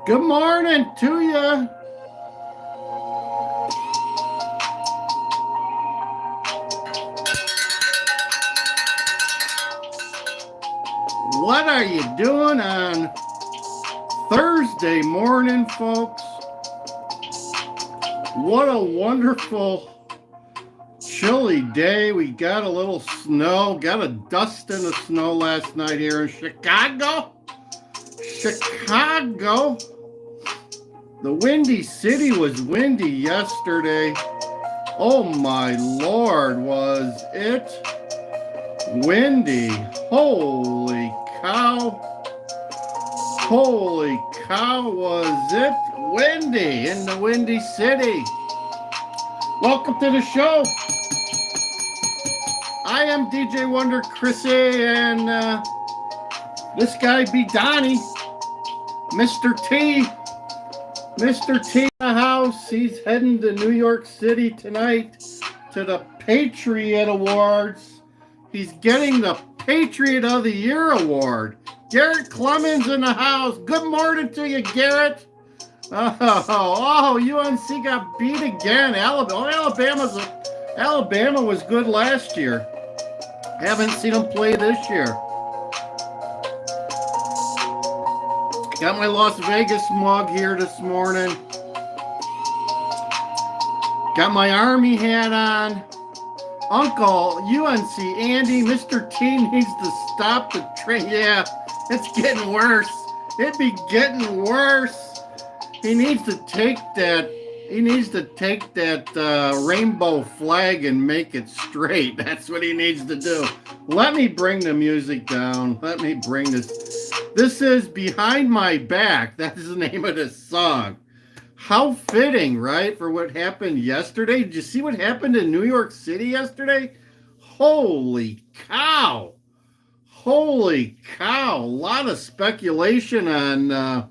Good morning to you. What are you doing on Thursday morning, folks? What a wonderful chilly day. We got a little snow, got a dust in the snow last night here in Chicago. The Windy City was windy yesterday. Oh my Lord, was it windy. Holy cow. Holy cow, was it windy in the Windy City. Welcome to the show. I am DJ Wonder Chrissy, and this guy be Donnie, Mr. T. Mr. T in the house. He's heading to New York City tonight to the Patriot Awards. He's getting the Patriot of the Year award. Garrett Clemens in the house. Good morning to you, Garrett. UNC got beat again. Alabama was good last year. Haven't seen them play this year. Got my Las Vegas mug here this morning. Got my Army hat on. Uncle UNC Andy, Mr. T needs to stop the train. Yeah, it's getting worse. It'd be getting worse. He needs to take that. He needs to take that rainbow flag and make it straight. That's what he needs to do. Let me bring the music down. Let me bring this. This is Behind My Back. That is the name of this song. How fitting, right, for what happened yesterday? Did you see what happened in New York City yesterday? Holy cow. Holy cow. A lot of speculation on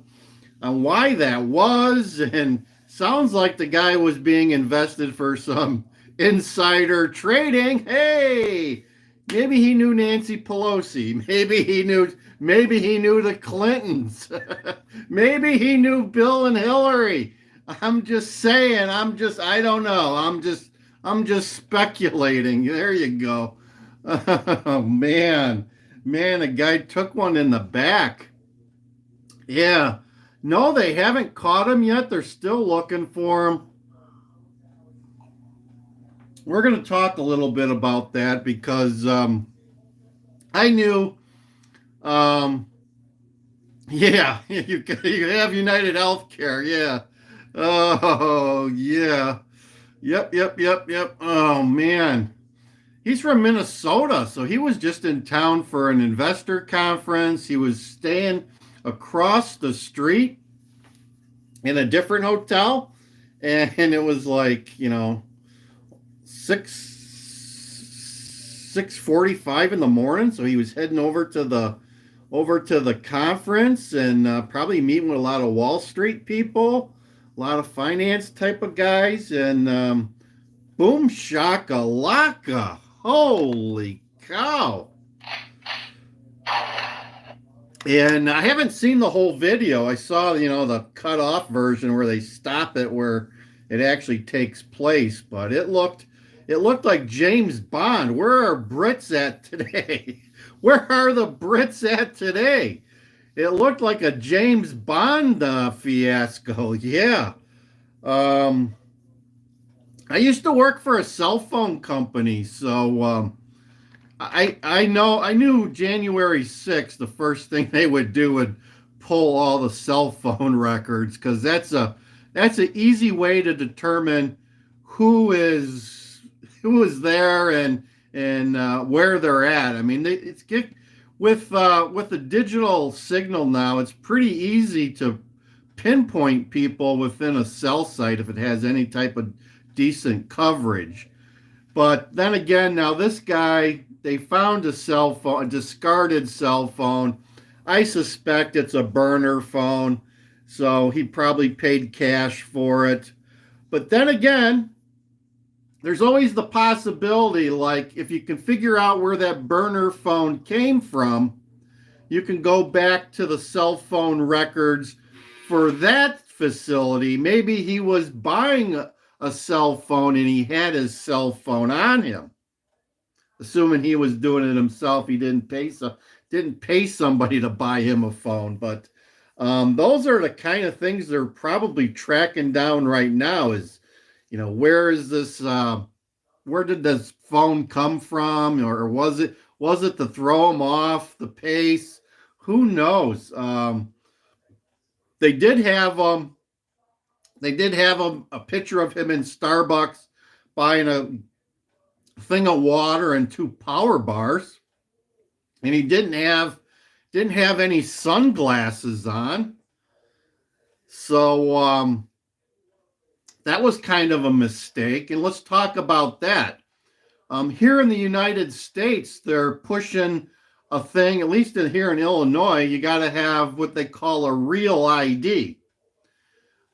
why that was, and sounds like the guy was being invested for some insider trading. Hey, maybe he knew Nancy Pelosi. Maybe he knew the Clintons. Maybe he knew Bill and Hillary. I'm just saying, I don't know. I'm just speculating. There you go. Oh, man, a guy took one in the back. Yeah. No, they haven't caught him yet. They're still looking for him. We're going to talk a little bit about that because I knew, yeah, you have United Healthcare. Yeah. Oh, yeah. Yep. Oh, man. He's from Minnesota, so he was just in town for an investor conference. He was staying across the street in a different hotel, and it was like, 6:45 in the morning, so he was heading over to the conference and probably meeting with a lot of Wall Street people, a lot of finance type of guys, and boom shakalaka, holy cow. And I haven't seen the whole video. I saw, the cut off version where they stop it where it actually takes place, but it looked like James Bond. Where are Brits at today? Where are the Brits at today? It looked like a James Bond fiasco. Yeah. I used to work for a cell phone company, so I knew January 6th, the first thing they would do would pull all the cell phone records, because that's an easy way to determine who is there and where they're at. I mean, with the digital signal now, it's pretty easy to pinpoint people within a cell site if it has any type of decent coverage. But then again, now this guy, they found a discarded cell phone. I suspect it's a burner phone, so he probably paid cash for it. But then again, there's always the possibility, like if you can figure out where that burner phone came from, you can go back to the cell phone records for that facility, maybe he was buying a cell phone and he had his cell phone on him. Assuming he was doing it himself, he didn't pay somebody to buy him a phone. But those are the kind of things they're probably tracking down right now. Is where is this? Where did this phone come from, or was it to throw him off the pace? Who knows? They did have a picture of him in Starbucks buying a thing of water and 2 power bars, and he didn't have any sunglasses on. So that was kind of a mistake. And let's talk about that. Here in the United States, they're pushing a thing, at least here in Illinois, you got to have what they call a real ID.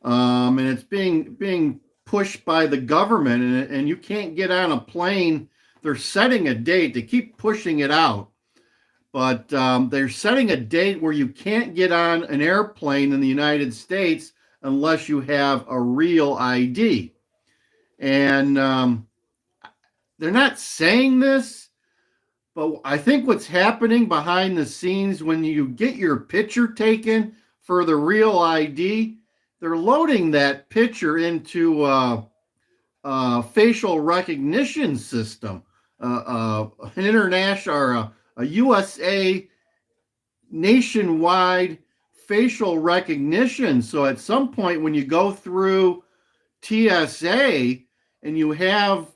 And it's being pushed by the government, and you can't get on a plane. They're setting a date. They keep pushing it out. But they're setting a date where you can't get on an airplane in the United States unless you have a real ID. And they're not saying this, but I think what's happening behind the scenes when you get your picture taken for the real ID, they're loading that picture into a facial recognition system, an international or a USA nationwide facial recognition. So at some point when you go through TSA and you have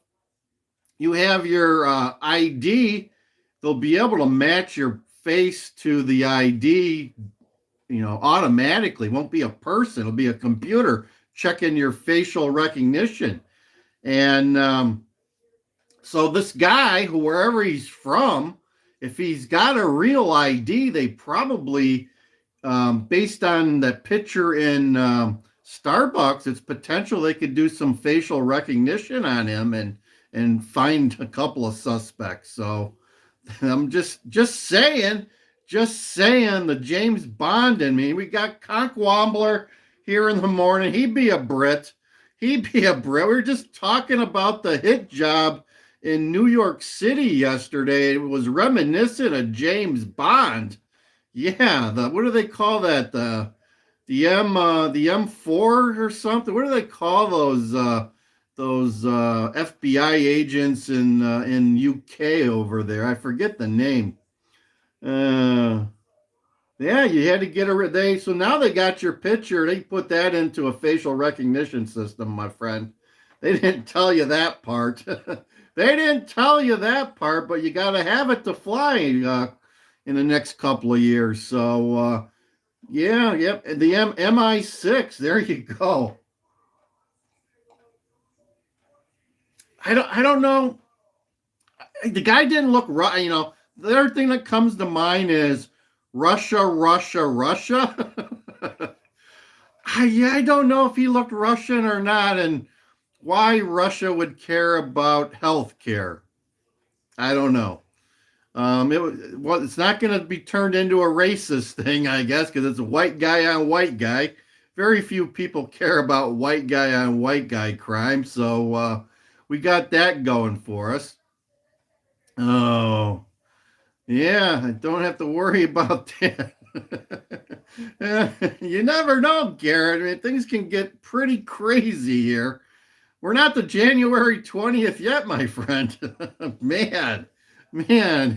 your ID, they'll be able to match your face to the ID, automatically. It won't be a person, it'll be a computer checking your facial recognition. And so this guy, wherever he's from, if he's got a real ID, they probably, based on that picture in Starbucks, it's potential they could do some facial recognition on him and find a couple of suspects. So I'm just saying the James Bond in me. We got Conk-Wombler here in the morning. He'd be a Brit. We were just talking about the hit job in New York City yesterday. It was reminiscent of James Bond. Yeah, what do they call that? The M4 or something. What do they call those FBI agents in UK over there? I forget the name. Yeah, you had to get so now they got your picture. They put that into a facial recognition system, my friend. They didn't tell you that part. They didn't tell you that part, but you got to have it to fly in the next couple of years. So, the MI6, there you go. I don't know. The guy didn't look right. The other thing that comes to mind is Russia. I don't know if he looked Russian or not, and why Russia would care about health care. I don't know. It's not going to be turned into a racist thing, I guess, because it's a white guy on white guy. Very few people care about white guy on white guy crime, so we got that going for us. Oh, yeah, I don't have to worry about that. You never know, Garrett. I mean, things can get pretty crazy here. We're not to January 20th yet, my friend. man,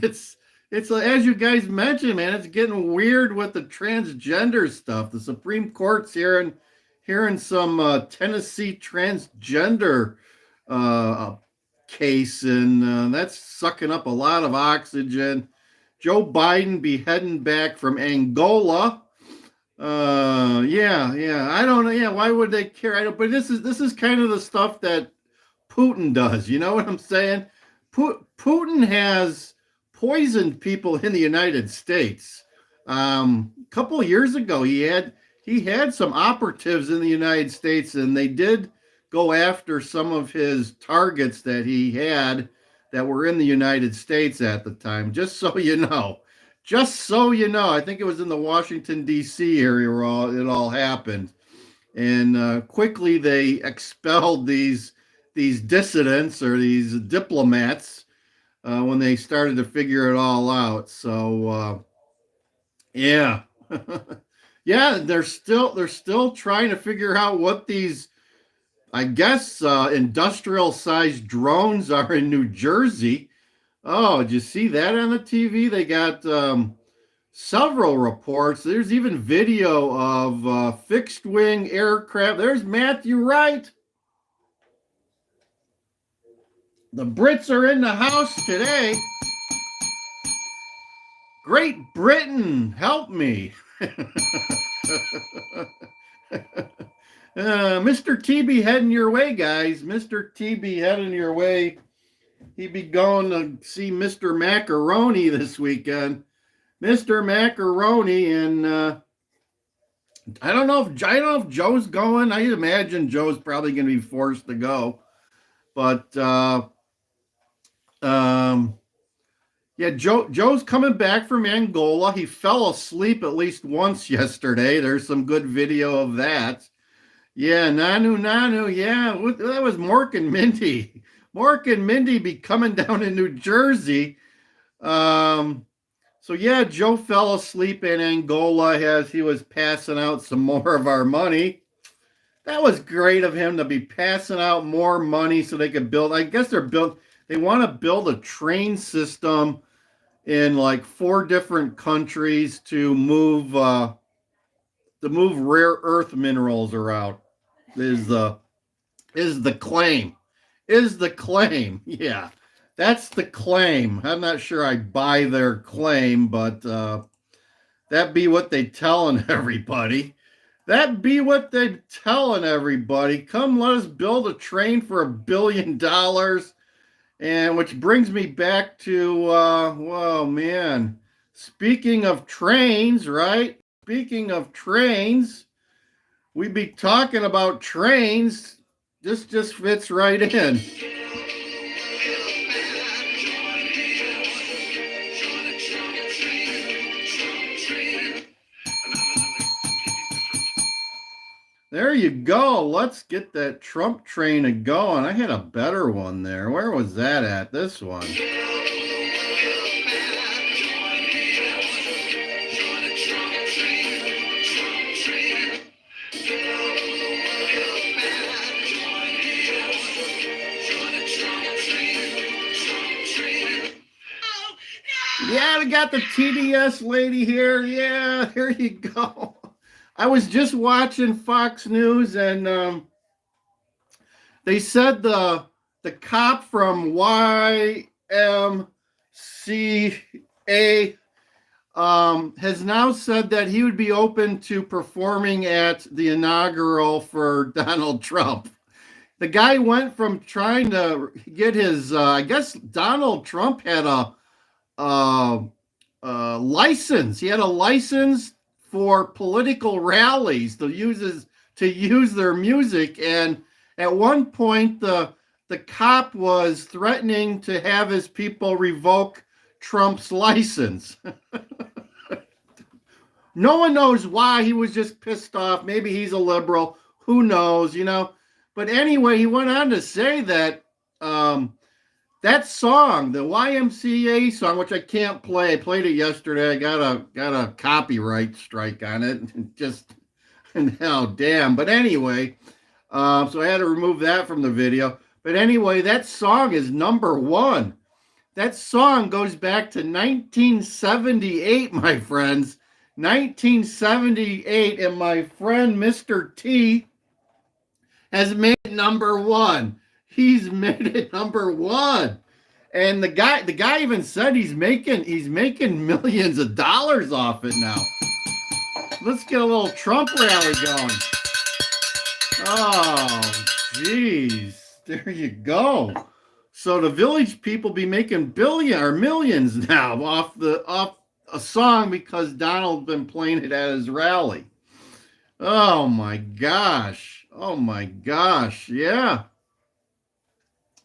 it's as you guys mentioned, man, it's getting weird with the transgender stuff. The Supreme Court's hearing some Tennessee transgender case, and that's sucking up a lot of oxygen. Joe Biden be heading back from Angola. I don't know. Yeah, why would they care? But this is kind of the stuff that Putin does. You know what I'm saying? Putin has poisoned people in the United States. A couple of years ago, he had some operatives in the United States, and they did go after some of his targets that he had that were in the United States at the time. Just so you know. Just so you know, I think it was in the Washington D.C. area where it all happened, and quickly they expelled these dissidents or these diplomats when they started to figure it all out. So yeah, yeah, they're still trying to figure out what these, I guess, industrial sized drones are in New Jersey. Oh, did you see that on the TV? They got several reports. There's even video of fixed wing aircraft. There's Matthew Wright. The Brits are in the house today. Great Britain, help me. Mr. TB heading your way, guys. Mr. TB heading your way. He'd be going to see Mr. Macaroni this weekend. Mr. Macaroni, and I don't know if Joe's going. I imagine Joe's probably going to be forced to go, but yeah, Joe's coming back from Angola. He fell asleep at least once yesterday. There's some good video of that. Yeah, Nanu. Yeah, that was Mork and Mindy. Mork and Mindy be coming down in New Jersey. So yeah, Joe fell asleep in Angola as he was passing out some more of our money. That was great of him to be passing out more money so they could build. I guess they want to build a train system in like 4 different countries to move rare earth minerals around. Is the claim. Is the claim. Yeah. That's the claim. I'm not sure I buy their claim, but that be what they telling everybody. That be what they telling everybody. Come, let us build a train for $1 billion. And which brings me back to, whoa, man. Speaking of trains, right? Speaking of trains, we'd be talking about trains. This just fits right in. There you go. Let's get that Trump train going. I had a better one there. Where was that at? This one. Yeah, we got the TDS lady here. Yeah, here you go. I was just watching Fox News, and they said the cop from YMCA has now said that he would be open to performing at the inaugural for Donald Trump. The guy went from trying to get his, I guess Donald Trump had a license. He had a license for political rallies to use their music, and at one point the cop was threatening to have his people revoke Trump's license. No one knows why. He was just pissed off. Maybe he's a liberal. Who knows, But anyway, he went on to say that that song, the YMCA song, which I can't play. I played it yesterday. I got a copyright strike on it. Just now, damn. But anyway, so I had to remove that from the video. But anyway, that song is #1. That song goes back to 1978, my friends. 1978, and my friend Mr. T has made it #1. He's made it #1. And the guy even said he's making millions of dollars off it now. Let's get a little Trump rally going. Oh, jeez. There you go. So the Village People be making millions now off a song because Donald's been playing it at his rally. Oh my gosh. Oh my gosh. Yeah.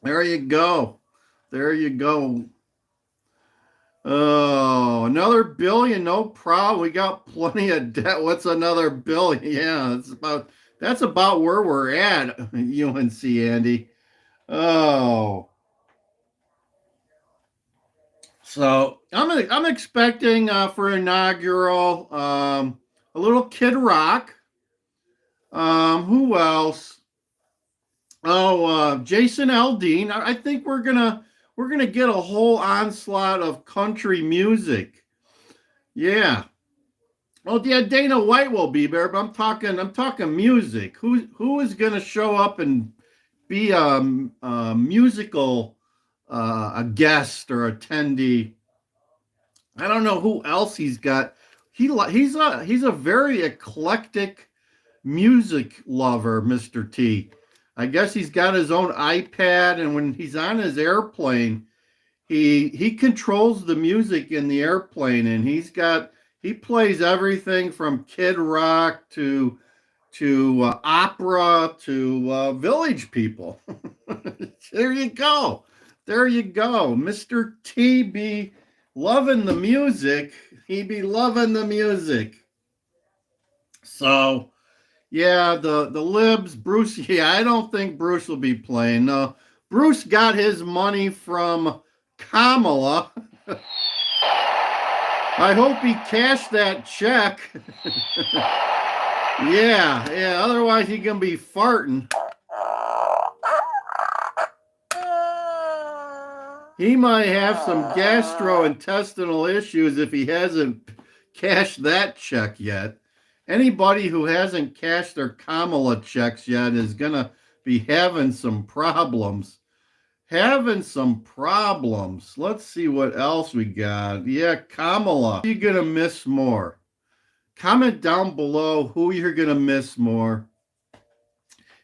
There you go. There you go. Oh, another billion, no problem. We got plenty of debt. What's another billion? Yeah, that's about where we're at, UNC Andy. Oh, so I'm expecting for inaugural a little Kid Rock. Who else? Oh, Jason Aldean. I think we're gonna get a whole onslaught of country music. Yeah. Oh yeah, Dana White will be there, but I'm talking music. Who is gonna show up and be a musical a guest or attendee? I don't know who else he's got. He's a very eclectic music lover, Mr. T. I guess he's got his own iPad, and when he's on his airplane, he controls the music in the airplane, and he plays everything from Kid Rock to opera to Village People. There you go. There you go. Mr. T be loving the music. He be loving the music. So yeah, the libs, Bruce. Yeah, I don't think Bruce will be playing. No, Bruce got his money from Kamala. I hope he cashed that check. Yeah. Otherwise, he gonna be farting. He might have some gastrointestinal issues if he hasn't cashed that check yet. Anybody who hasn't cashed their Kamala checks yet is gonna be having some problems. Let's see what else we got. Yeah, Kamala. Who are you gonna miss more? Comment down below who you're gonna miss more.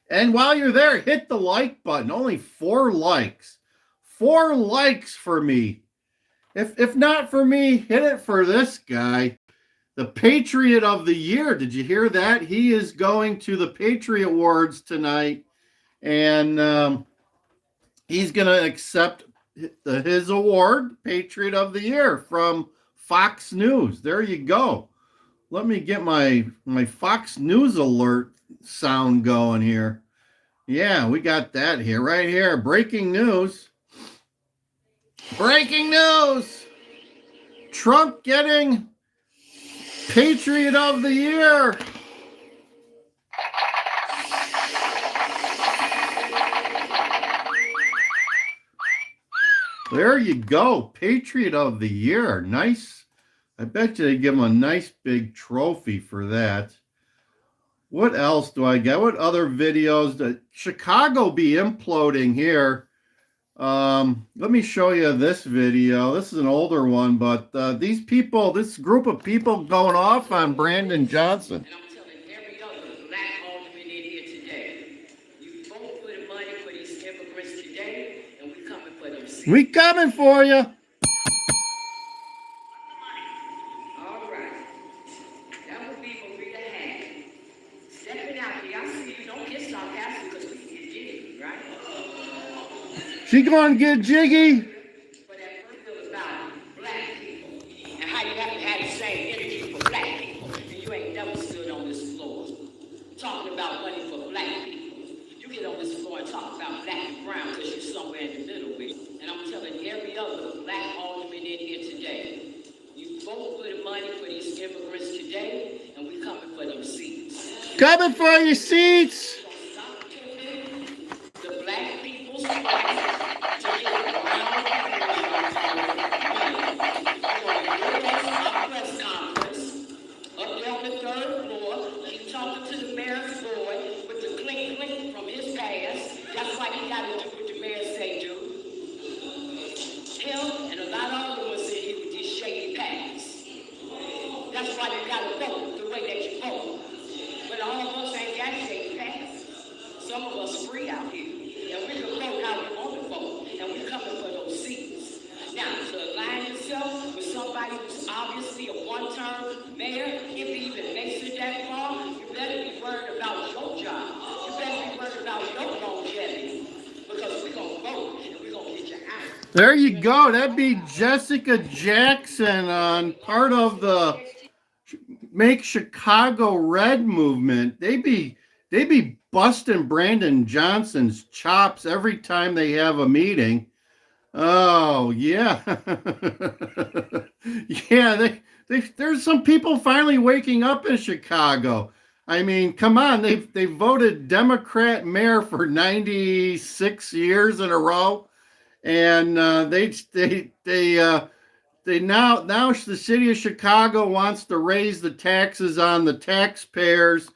And while you're there, hit the like button. Only 4 likes. 4 likes for me. If not for me, hit it for this guy. The Patriot of the Year. Did you hear that? He is going to the Patriot Awards tonight, and he's going to accept his award, Patriot of the Year, from Fox News. There you go. Let me get my Fox News alert sound going here. Yeah, we got that here, right here. Breaking news. Breaking news. Trump getting Patriot of the Year. There you go. Patriot of the Year. Nice. I bet you they give him a nice big trophy for that. What else do I get? What other videos? Chicago be imploding here. Let me show you this video. This is an older one, but these people, this group of people going off on Brandon Johnson. And I'm telling every other black alderman in here today, you vote for the money for these immigrants today, and we coming for them. We coming for you. All right. That would be Maria Hand. Stepping out here, I see you don't get sarcastic because we can get jiggy, right? She going to get jiggy. But that first bill about black people and how you haven't had the same energy for black people, and you ain't never stood on this floor talking about money for black people. You get on this floor and talk about black and brown because you're somewhere in the middle with it. And I'm telling every other black alderman in here today, you vote for the money for these immigrants today, and we coming for them seats. Coming for your seats. Stop giving the black people's rights to get brown press conference up there on the 3rd floor. He's talking to the mayor's boy with the clink from his past. That's why he got to do what the mayor say do. Him and a lot of other ones in here with these shady past. That's why you got to vote the way that you vote. But all of us ain't got shady past. Some of us free out here. And we can vote how we want to vote. And we're coming for those seats. Now, to align yourself with somebody who's obviously a one-term mayor, if he even makes it that far, you better be worried about your job. You better be worried about your longevity. Because There you go. That'd be Jessica Jackson on part of the Make Chicago Red movement. They be busting Brandon Johnson's chops every time they have a meeting. Oh yeah, yeah. There's some people finally waking up in Chicago. I mean, come on, they voted Democrat mayor for 96 years in a row, and they now the city of Chicago wants to raise the taxes on the taxpayers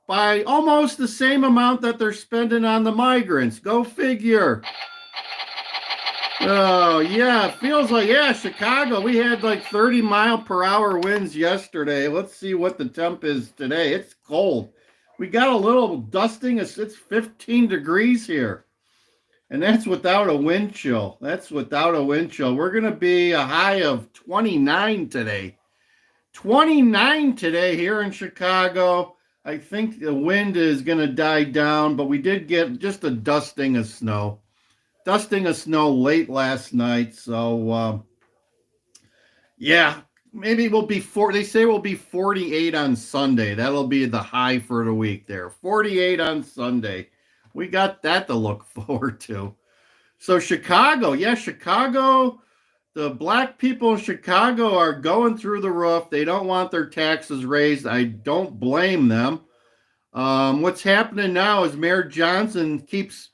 by almost the same amount that they're spending on the migrants. Go figure. Oh, yeah, it feels like, yeah, Chicago. We had like 30-mile-per-hour winds yesterday. Let's see what the temp is today. It's cold. We got a little dusting. It's 15 degrees here. And that's without a wind chill. That's without a wind chill. We're going to be a high of 29 today. 29 today here in Chicago. I think the wind is going to die down, but we did get just a dusting of snow. Dusting of snow late last night. So, yeah, maybe we'll be they say we'll be 48 on Sunday. That'll be the high for the week there. 48 on Sunday. We got that to look forward to. So Chicago, yeah, Chicago, the black people in Chicago are going through the roof. They don't want their taxes raised. I don't blame them. What's happening now is Mayor Johnson keeps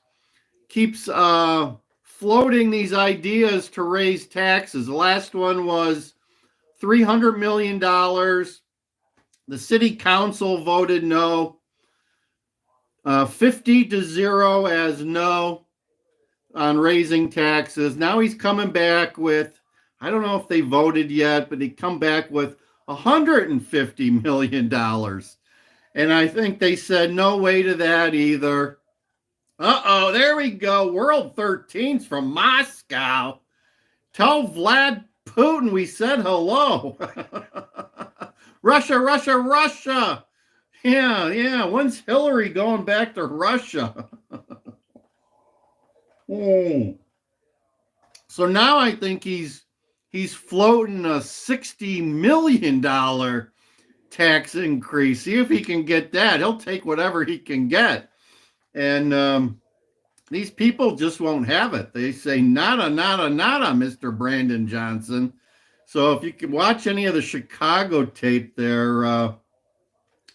floating these ideas to raise taxes. The last one was $300 million. The city council voted no. 50-0 as no on raising taxes. Now he's coming back with, I don't know if they voted yet, but he come back with $150 million. And I think they said no way to that either. Uh-oh, there we go. World 13's from Moscow. Tell Vlad Putin we said hello. Russia, Russia, Russia. Yeah. When's Hillary going back to Russia? So now I think he's floating a $60 million tax increase. See if he can get that. He'll take whatever he can get. And these people just won't have it. They say nada, nada, nada, Mr. Brandon Johnson. So if you can watch any of the Chicago tape there,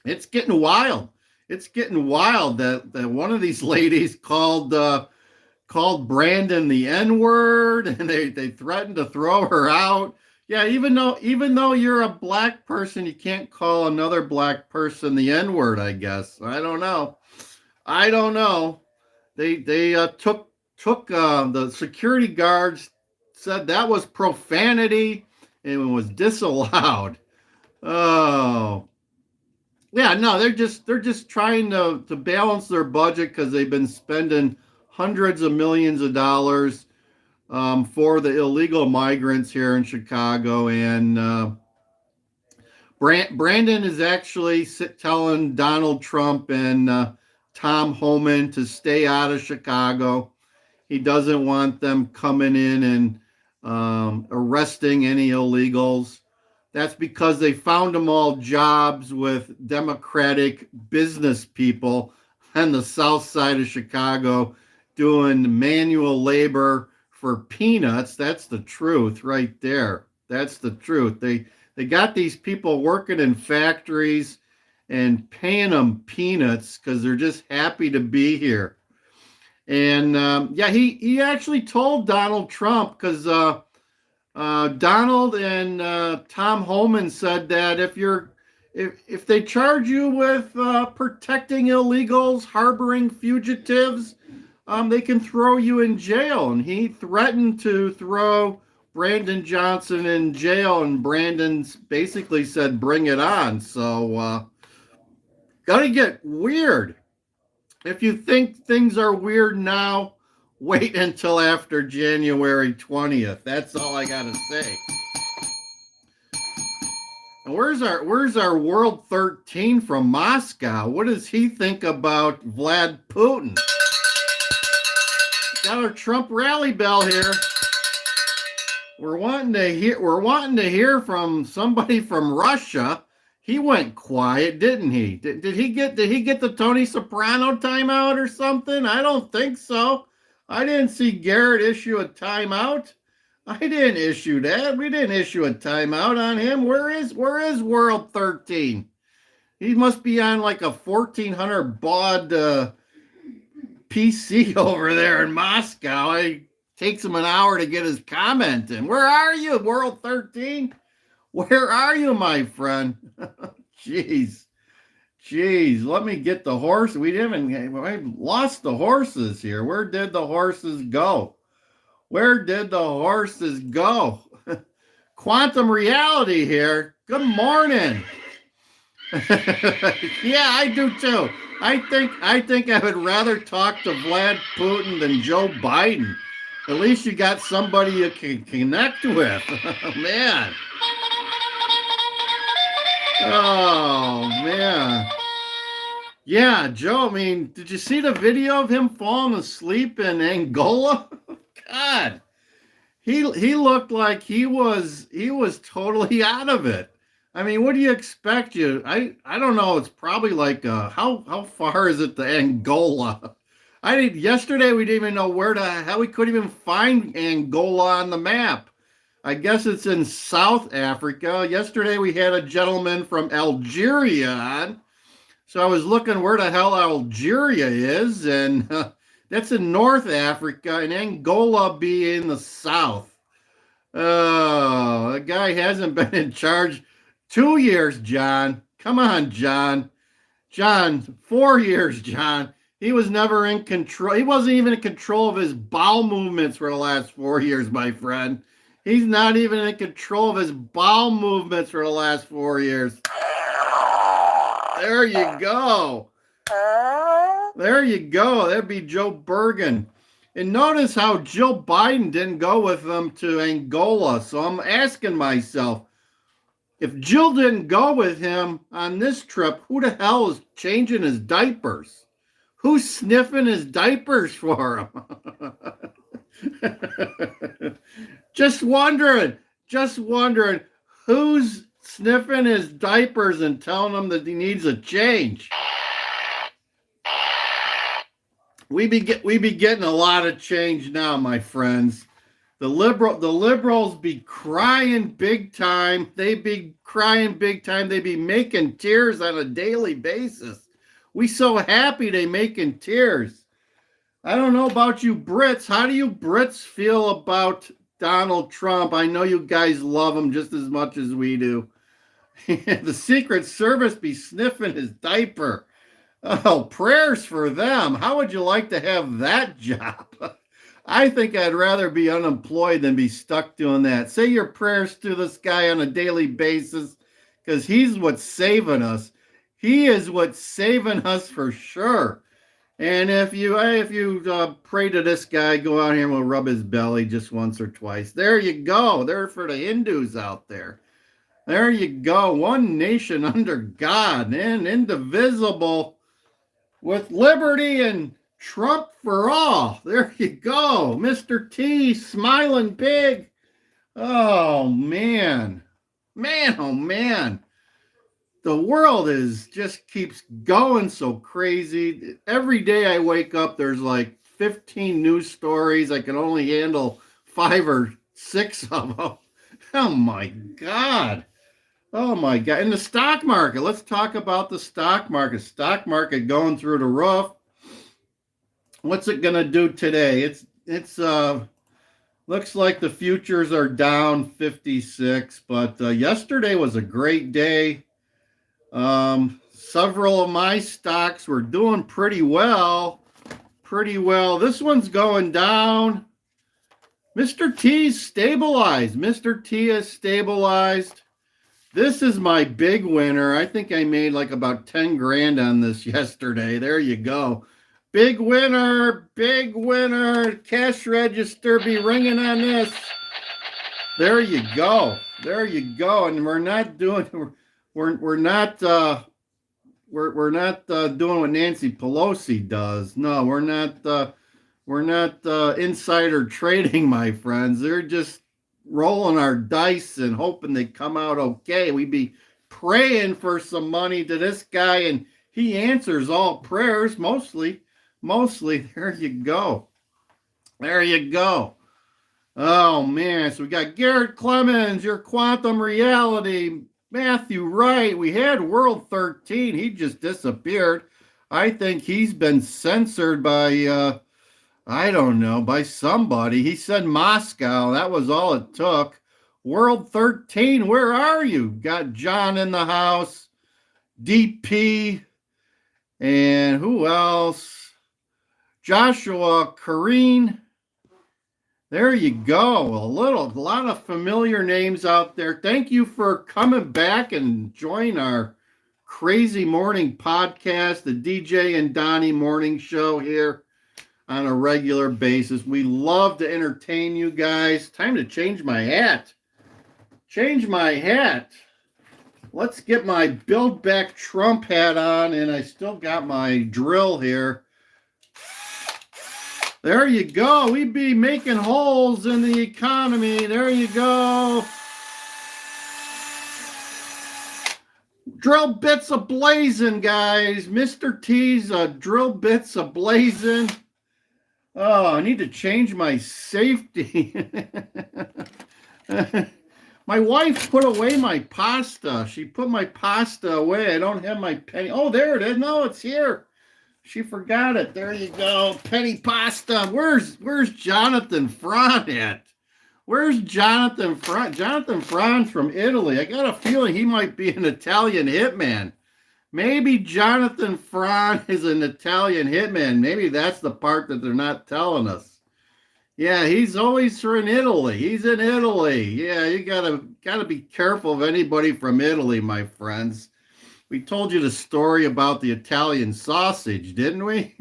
it's getting wild. It's getting wild that one of these ladies called Brandon the N-word, and they threatened to throw her out. Yeah, even though you're a black person, you can't call another black person the N-word, I guess. I don't know. They took the security guards said that was profanity and it was disallowed. Oh. Yeah, no, they're just trying to balance their budget because they've been spending hundreds of millions of dollars for the illegal migrants here in Chicago. And Brandon is actually telling Donald Trump and Tom Homan to stay out of Chicago. He doesn't want them coming in and arresting any illegals. That's because they found them all jobs with Democratic business people on the south side of Chicago doing manual labor for peanuts. That's the truth right there. That's the truth. They got these people working in factories and paying them peanuts because they're just happy to be here. And he actually told Donald Trump because Donald and Tom Homan said that if they charge you with protecting illegals, harboring fugitives, they can throw you in jail. And he threatened to throw Brandon Johnson in jail, and Brandon basically said, "Bring it on." So gotta get weird. If you think things are weird now, wait until after January 20th. That's all I gotta say. And where's our World 13 from Moscow? What does he think about Vlad Putin? Got our Trump rally bell here. We're wanting to hear from somebody from Russia. He went quiet, didn't he? Did he get the Tony Soprano timeout or something? I don't think so. I didn't see Garrett issue a timeout. I didn't issue that. We didn't issue a timeout on him. Where is World 13? He must be on like a 1400 baud PC over there in Moscow. It takes him an hour to get his comment in. Where are you, World 13? Where are you, my friend? Jeez. Jeez, let me get the horse. I lost the horses here. Where did the horses go? Where did the horses go? Quantum reality here. Good morning. Yeah, I do too. I think I would rather talk to Vlad Putin than Joe Biden. At least you got somebody you can connect with. Man. Oh man. Yeah, Joe, I mean, did you see the video of him falling asleep in Angola? God. He looked like he was totally out of it. I mean, what do you expect? I don't know. It's probably like how far is it to Angola? Yesterday we didn't even know where the hell we couldn't even find Angola on the map. I guess it's in South Africa. Yesterday we had a gentleman from Algeria on, so I was looking where the hell Algeria is, and that's in North Africa, and Angola be in the south. Oh, the guy hasn't been in charge 2 years, John. Come on, John. John, 4 years, John. He was never in control. He wasn't even in control of his bowel movements for the last 4 years, my friend. He's not even in control of his bowel movements for the last 4 years. There you go. There you go. That'd be Joe Bergen. And notice how Joe Biden didn't go with them to Angola. So I'm asking myself, if Jill didn't go with him on this trip, who the hell is changing his diapers? Who's sniffing his diapers for him? Just wondering who's sniffing his diapers and telling him that he needs a change. We be getting a lot of change now, my friends. The liberals be crying big time. They be crying big time. They be making tears on a daily basis. We so happy they making tears. I don't know about you Brits. How do you Brits feel about Donald Trump? I know you guys love him just as much as we do. The Secret Service be sniffing his diaper. Oh, prayers for them. How would you like to have that job? I think I'd rather be unemployed than be stuck doing that. Say your prayers to this guy on a daily basis, because he's what's saving us. He is what's saving us for sure. And if you pray to this guy, go out here and we'll rub his belly just once or twice. There you go. There for the Hindus out there. There you go. One nation under God and indivisible, with liberty and Trump for all. There you go. Mr. T, smiling big. Oh, man. Man, oh, man. The world just keeps going so crazy. Every day I wake up, there's like 15 news stories. I can only handle 5 or 6 of them. Oh, my God. Oh my God. In the stock market, let's talk about the stock market. Stock market going through the roof. What's it going to do today? It's looks like the futures are down 56, but yesterday was a great day. Several of my stocks were doing pretty well. This one's going down. Mr. T's stabilized. Mr. T is stabilized. This is my big winner. I think I made like about 10 grand on this yesterday. There you go. Big winner, big winner. Cash register be ringing on this. There you go. There you go. And we're not doing we're not doing what Nancy Pelosi does. No, we're not insider trading, my friends. rolling our dice and hoping they come out okay. We'd be praying for some money to this guy, and he answers all prayers, mostly. There you go. There you go. Oh, man. So we got Garrett Clemens, your quantum reality. Matthew Wright. We had World 13. He just disappeared. I think he's been censored by, I don't know, by somebody. He said Moscow. That was all it took. World 13, where are you? Got John in the house. DP. And who else? Joshua Kareen. There you go. A lot of familiar names out there. Thank you for coming back and join our crazy morning podcast, the DJ and Donnie morning show here on a regular basis. We love to entertain you guys. Time to change my hat. Let's get my Build Back Trump hat on, and I still got my drill here. There you go. We be making holes in the economy. There you go. Drill bits a-blazing, guys. Mr. T's drill bits a-blazing. Oh, I need to change my safety. My wife put away my pasta. She put my pasta away. I don't have my penny. Oh, there it is. No, it's here. She forgot it. There you go. Penny pasta. Where's Jonathan Franz at? Where's Jonathan Franz? Jonathan Franz from Italy. I got a feeling he might be an Italian hitman. Maybe Jonathan Franz is an Italian hitman. Maybe that's the part that they're not telling us. Yeah, he's always in Italy. He's in Italy. Yeah, you gotta be careful of anybody from Italy, my friends. We told you the story about the Italian sausage, didn't we?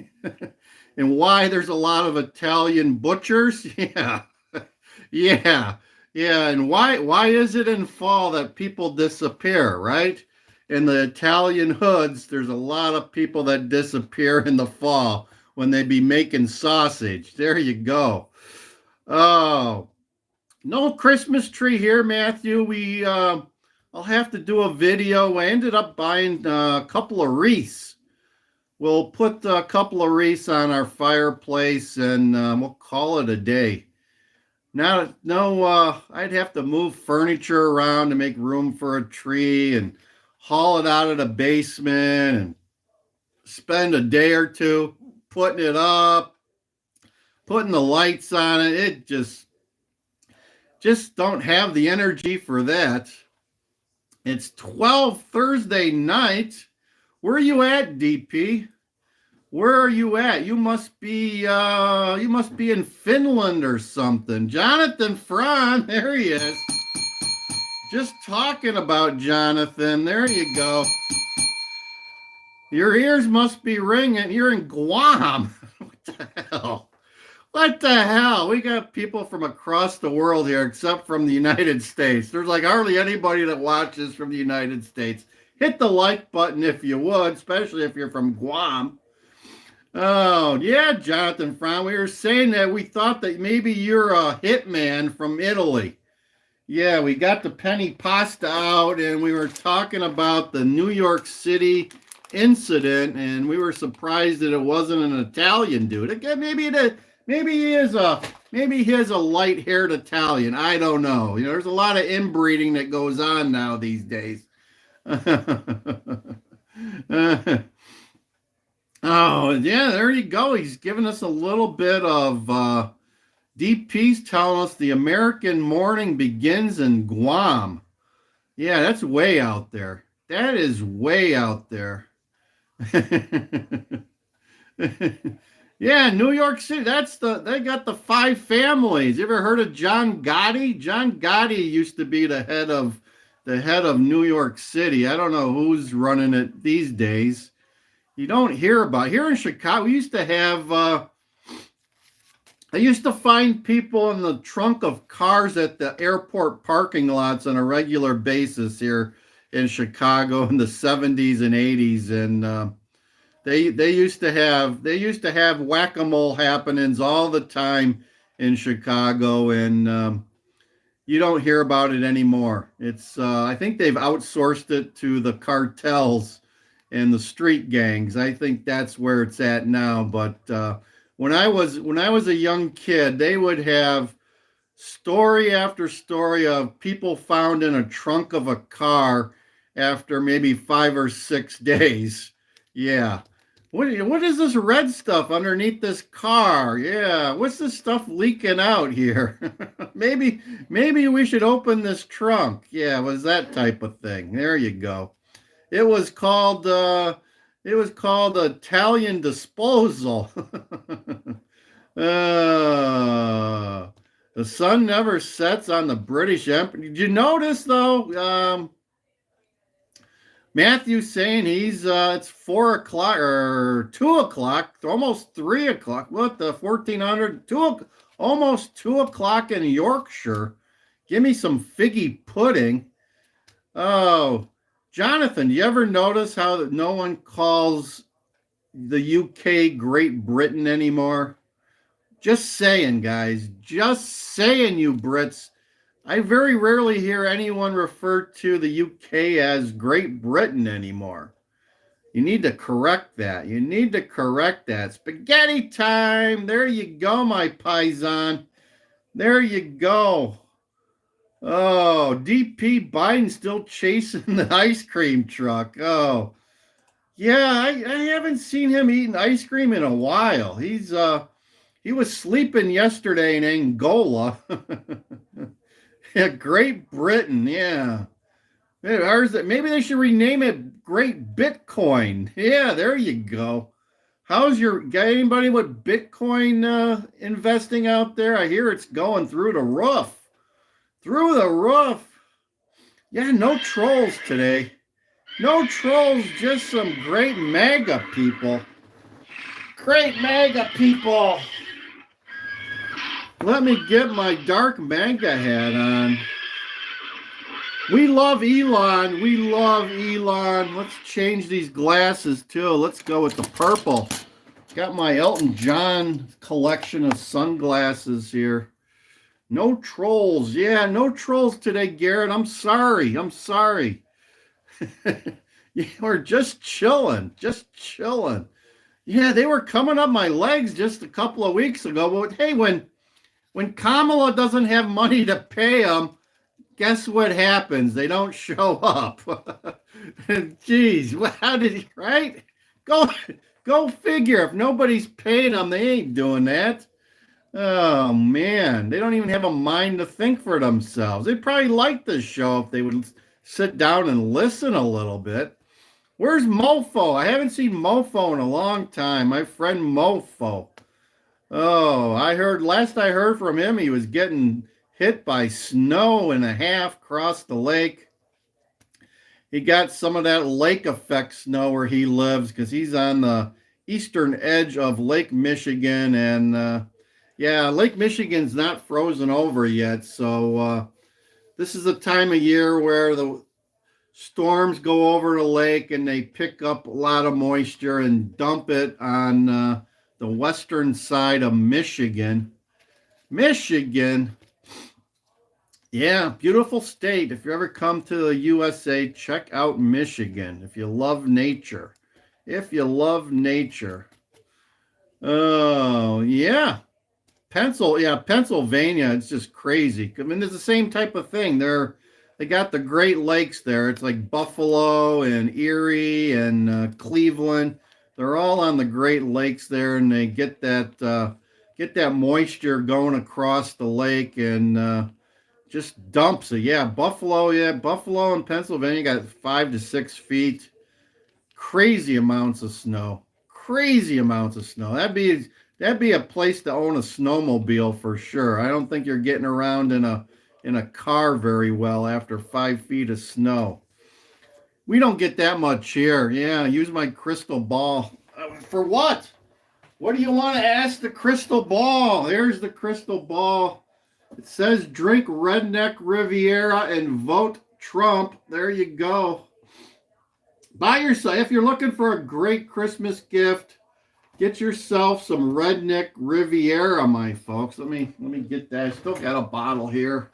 And why there's a lot of Italian butchers? Yeah. And why is it in fall that people disappear, right? In the Italian hoods, there's a lot of people that disappear in the fall when they be making sausage. There you go. Oh, no Christmas tree here, Matthew. I'll have to do a video. I ended up buying a couple of wreaths. We'll put a couple of wreaths on our fireplace, and we'll call it a day. I'd have to move furniture around to make room for a tree and haul it out of the basement and spend a day or two putting it up, putting the lights on it. It just don't have the energy for that. It's 12 Thursday night. Where are you at, DP? Where are you at? You must be in Finland or something. Jonathan Franz, there he is. Just talking about Jonathan. There you go. Your ears must be ringing. You're in Guam. What the hell? What the hell? We got people from across the world here, except from the United States. There's like hardly anybody that watches from the United States. Hit the like button if you would, especially if you're from Guam. Oh, yeah, Jonathan Franz. We were saying that we thought that maybe you're a hitman from Italy. Yeah, we got the penny pasta out, and we were talking about the New York City incident, and we were surprised that it wasn't an Italian dude. Again, maybe he is a light-haired Italian. I don't know. You know, there's a lot of inbreeding that goes on now these days. Oh, yeah, there you go. He's giving us a little bit of DP's telling us the American morning begins in Guam. Yeah, that's way out there. That is way out there. Yeah, New York City. They got the five families. You ever heard of John Gotti? John Gotti used to be the head of New York City. I don't know who's running it these days. You don't hear about here in Chicago. We used to have. I used to find people in the trunk of cars at the airport parking lots on a regular basis here in Chicago in the 70s and 80s, and they used to have whack-a-mole happenings all the time in Chicago, and You don't hear about it anymore. It's I think they've outsourced it to the cartels and the street gangs. I think that's where it's at now. But when I was a young kid, they would have story after story of people found in a trunk of a car after maybe 5 or 6 days. Yeah. What is this red stuff underneath this car? Yeah. What's this stuff leaking out here? maybe we should open this trunk. Yeah, it was that type of thing. There you go. It was called Italian disposal. Uh, the sun never sets on the British Empire. Did you notice though? Matthew's saying he's it's 4 o'clock or 2 o'clock, almost 3 o'clock. What the 1400? Almost 2 o'clock in Yorkshire. Give me some figgy pudding. Oh, Jonathan, do you ever notice how that no one calls the UK Great Britain anymore? Just saying, guys. Just saying, you Brits. I very rarely hear anyone refer to the UK as Great Britain anymore. You need to correct that. You need to correct that. Spaghetti time. There you go, my paisan. There you go. Oh, DP Biden still chasing the ice cream truck. Oh, yeah, I haven't seen him eating ice cream in a while. He was sleeping yesterday in Angola. Yeah, Great Britain, yeah. Maybe they should rename it Great Bitcoin. Yeah, there you go. Got anybody with Bitcoin investing out there? I hear it's going through the roof. Through the roof. Yeah, no trolls today. No trolls, just some great MAGA people. Great MAGA people. Let me get my dark MAGA hat on. We love Elon. We love Elon. Let's change these glasses too. Let's go with the purple. Got my Elton John collection of sunglasses here. No trolls. Yeah, no trolls today, Garrett. I'm sorry. I'm sorry. We're just chilling. Just chilling. Yeah, they were coming up my legs just a couple of weeks ago. But hey, when Kamala doesn't have money to pay them, guess what happens? They don't show up. Jeez, how did he, right? Go figure. If nobody's paying them, they ain't doing that. Oh, man. They don't even have a mind to think for themselves. They'd probably like this show if they would sit down and listen a little bit. Where's Mofo? I haven't seen Mofo in a long time. My friend Mofo. Oh, last I heard from him, he was getting hit by snow and a half across the lake. He got some of that lake effect snow where he lives because he's on the eastern edge of Lake Michigan. And yeah, Lake Michigan's not frozen over yet. So this is the time of year where the storms go over the lake and they pick up a lot of moisture and dump it on the western side of Michigan. Michigan. Yeah, beautiful state. If you ever come to the USA, check out Michigan if you love nature. If you love nature. Oh, yeah. Pennsylvania, it's just crazy. I mean, it's the same type of thing. They got the Great Lakes there. It's like Buffalo and Erie and Cleveland. They're all on the Great Lakes there, and they get that moisture going across the lake and just dumps it. Yeah, Buffalo and Pennsylvania got 5 to 6 feet. Crazy amounts of snow. Crazy amounts of snow. That'd be a place to own a snowmobile for sure. I don't think you're getting around in a car very well after 5 feet of snow. We don't get that much here. Yeah, use my crystal ball. For what? What do you want to ask the crystal ball? Here's the crystal ball. It says drink Redneck Riviera and vote Trump. There you go. Buy yourself, if you're looking for a great Christmas gift, get yourself some Redneck Riviera, my folks. Let me get that. I still got a bottle here.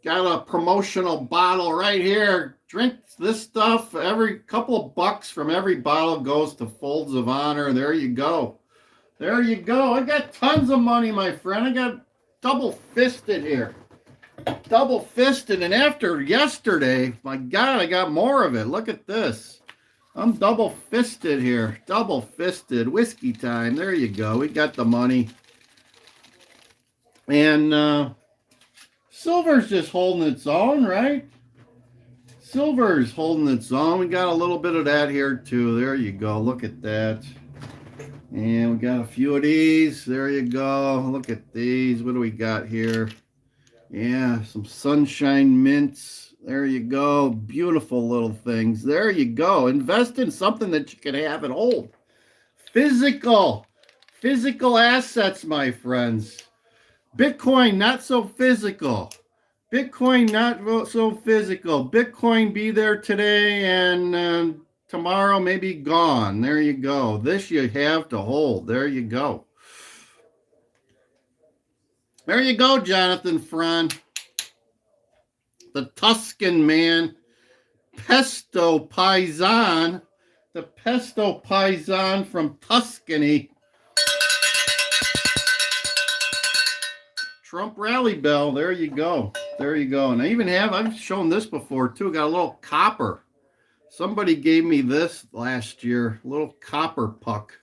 Got a promotional bottle right here. Drink this stuff. Every couple of bucks from every bottle goes to Folds of Honor. There you go. There you go. I got tons of money, my friend. I got double fisted here. Double fisted. And after yesterday, my God, I got more of it. Look at this. I'm double fisted here. Double fisted. Whiskey time. There you go. We got the money. And silver's just holding its own, right? Silver's holding its own. We got a little bit of that here too. There you go. Look at that. And we got a few of these. There you go. Look at these. What do we got here? Yeah, some sunshine mints. There you go. Beautiful little things. There you go. Invest in something that you can have and hold. Physical assets, my friends. Bitcoin, not so physical. Bitcoin, not so physical. Bitcoin be there today and tomorrow may be gone. There you go. This you have to hold. There you go. There you go, Jonathan Fran. The Tuscan man. Pesto Paisan. The Pesto Paisan from Tuscany. Trump rally bell. There you go. There you go. And I even have, I've shown this before too. Got a little copper. Somebody gave me this last year. A little copper puck.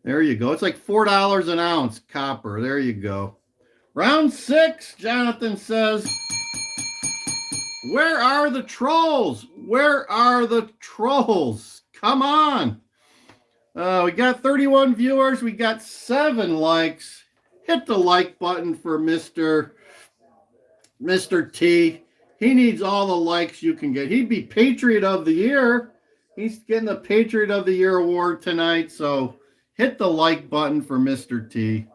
There you go. It's like $4 an ounce copper. There you go. Round 6, Jonathan says. Where are the trolls? Where are the trolls? Come on. We got 31 viewers. We got 7 likes. Hit the like button for Mr. T. He needs all the likes you can get. He'd be Patriot of the Year. He's getting the Patriot of the Year award tonight. So hit the like button for Mr. T.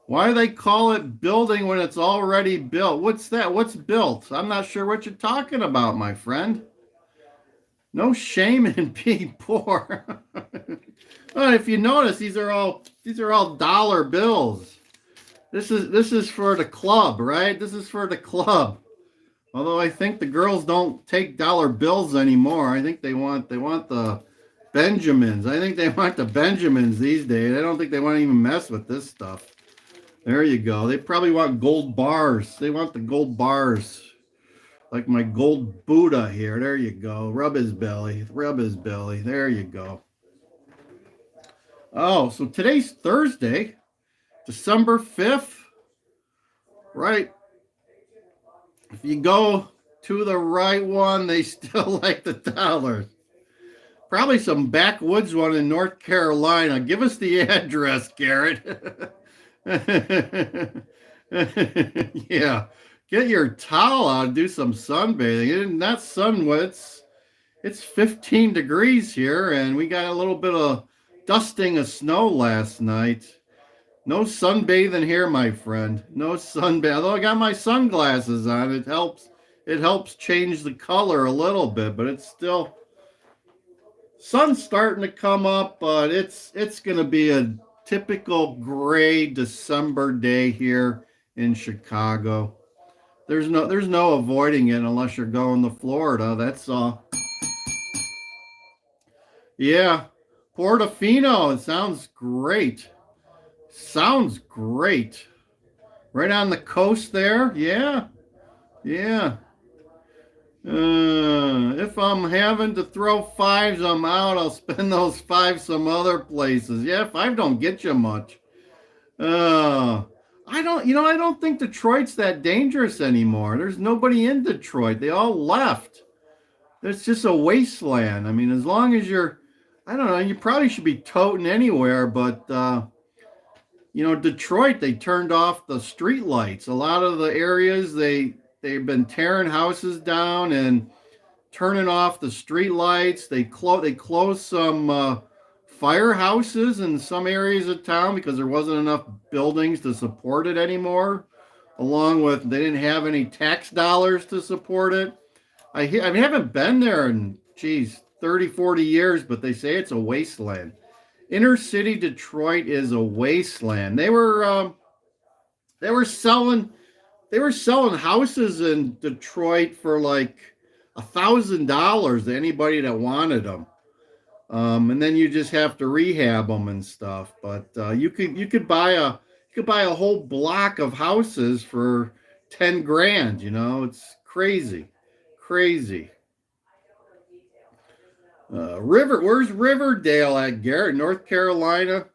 Why do they call it building when it's already built? What's that? What's built? I'm not sure what you're talking about, my friend. No shame in being poor. Well, if you notice, these are all dollar bills. This is for the club, right? This is for the club. Although I think the girls don't take dollar bills anymore. I think they want the Benjamins. I think they want the Benjamins these days. I don't think they want to even mess with this stuff. There you go. They probably want gold bars. They want the gold bars. Like my gold Buddha here. There you go. Rub his belly. Rub his belly. There you go. Oh, so today's Thursday, December 5th. Right. If you go to the right one, they still like the dollars. Probably some backwoods one in North Carolina. Give us the address, Garrett. Yeah. Get your towel out and do some sunbathing. And not sun, it's 15 degrees here, and we got a little bit of dusting of snow last night. No sunbathing here, my friend. No sunbathing. Although I got my sunglasses on, it helps change the color a little bit, but it's still sun's starting to come up, but it's going to be a typical gray December day here in Chicago. There's no avoiding it unless you're going to Florida. That's all. Yeah, Portofino. It sounds great. Sounds great. Right on the coast there. Yeah. Yeah. If I'm having to throw fives, I'm out. I'll spend those fives some other places. Yeah, 5 don't get you much. I don't think Detroit's that dangerous anymore. There's nobody in Detroit. They all left. It's just a wasteland. I mean, as long as I don't know, you probably should be toting anywhere, but Detroit, they turned off the street lights. A lot of the areas they've been tearing houses down and turning off the street lights. They closed some firehouses in some areas of town because there wasn't enough buildings to support it anymore. Along with they didn't have any tax dollars to support it. I haven't been there in 30, 40 years, but they say it's a wasteland. Inner city Detroit is a wasteland. They were They were selling houses in Detroit for like $1,000 to anybody that wanted them. And then you just have to rehab them and stuff. But you could buy a whole block of houses for 10 grand. You know, it's crazy, crazy. Where's Riverdale at, Garrett? North Carolina?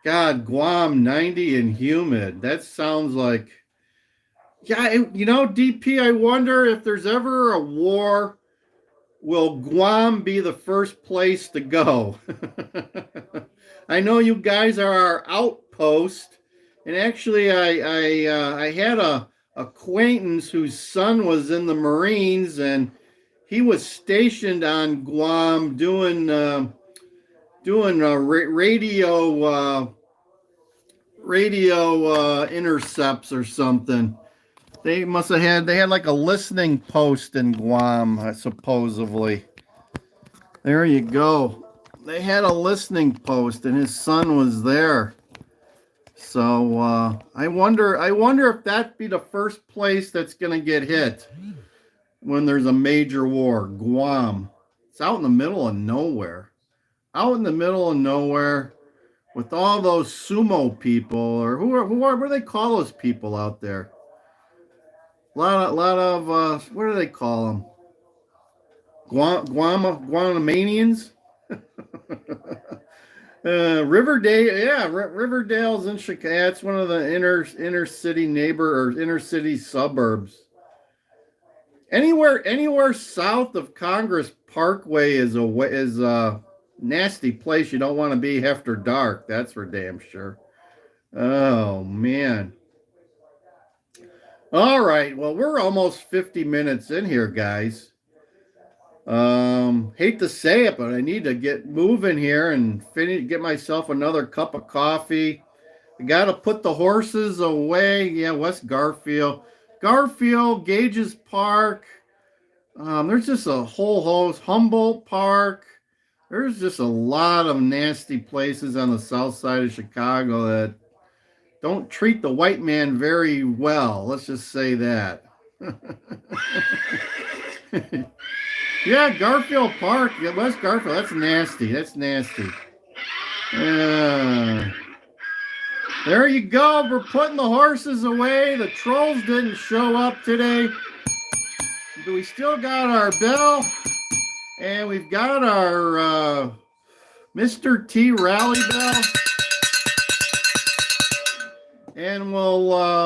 God, Guam, 90 and humid. That sounds like, yeah, DP, I wonder if there's ever a war, will Guam be the first place to go? I know you guys are our outpost, and actually, I had a acquaintance whose son was in the Marines, and he was stationed on Guam doing radio intercepts or something. They had like a listening post in Guam, supposedly. There you go. They had a listening post, and his son was there. So I wonder if that'd be the first place that's gonna get hit when there's a major war. Guam. It's out in the middle of nowhere. Out in the middle of nowhere with all those sumo people, or what do they call those people out there? A lot of what do they call them? Guanamanians? Riverdale, yeah, Riverdale's in Chicago. It's one of the inner city suburbs. Anywhere south of Congress Parkway is a nasty place you don't want to be after dark. That's for damn sure. Oh man. All right. Well, we're almost 50 minutes in here, guys. Hate to say it, but I need to get moving here and get myself another cup of coffee. I got to put the horses away. Yeah, West Garfield, Gages Park. There's just a whole host. Humboldt Park. There's just a lot of nasty places on the south side of Chicago that don't treat the white man very well. Let's just say that. Yeah, Garfield Park. Yeah, West Garfield. That's nasty. There you go. We're putting the horses away. The trolls didn't show up today. But we still got our bell. And we've got our Mr. T rally bell. And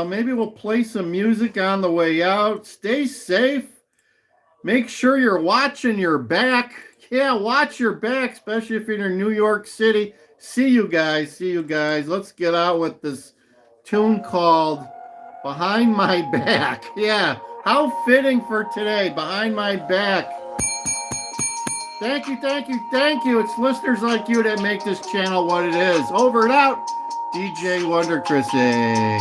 maybe we'll play some music on the way out. Stay safe. Make sure you're watching your back. Yeah, watch your back, especially if you're in New York City. See you guys. Let's get out with this tune called Behind My Back. Yeah, how fitting for today. Behind My Back. Thank you. It's listeners like you that make this channel what it is. Over and out. DJ Wonder Chrissy.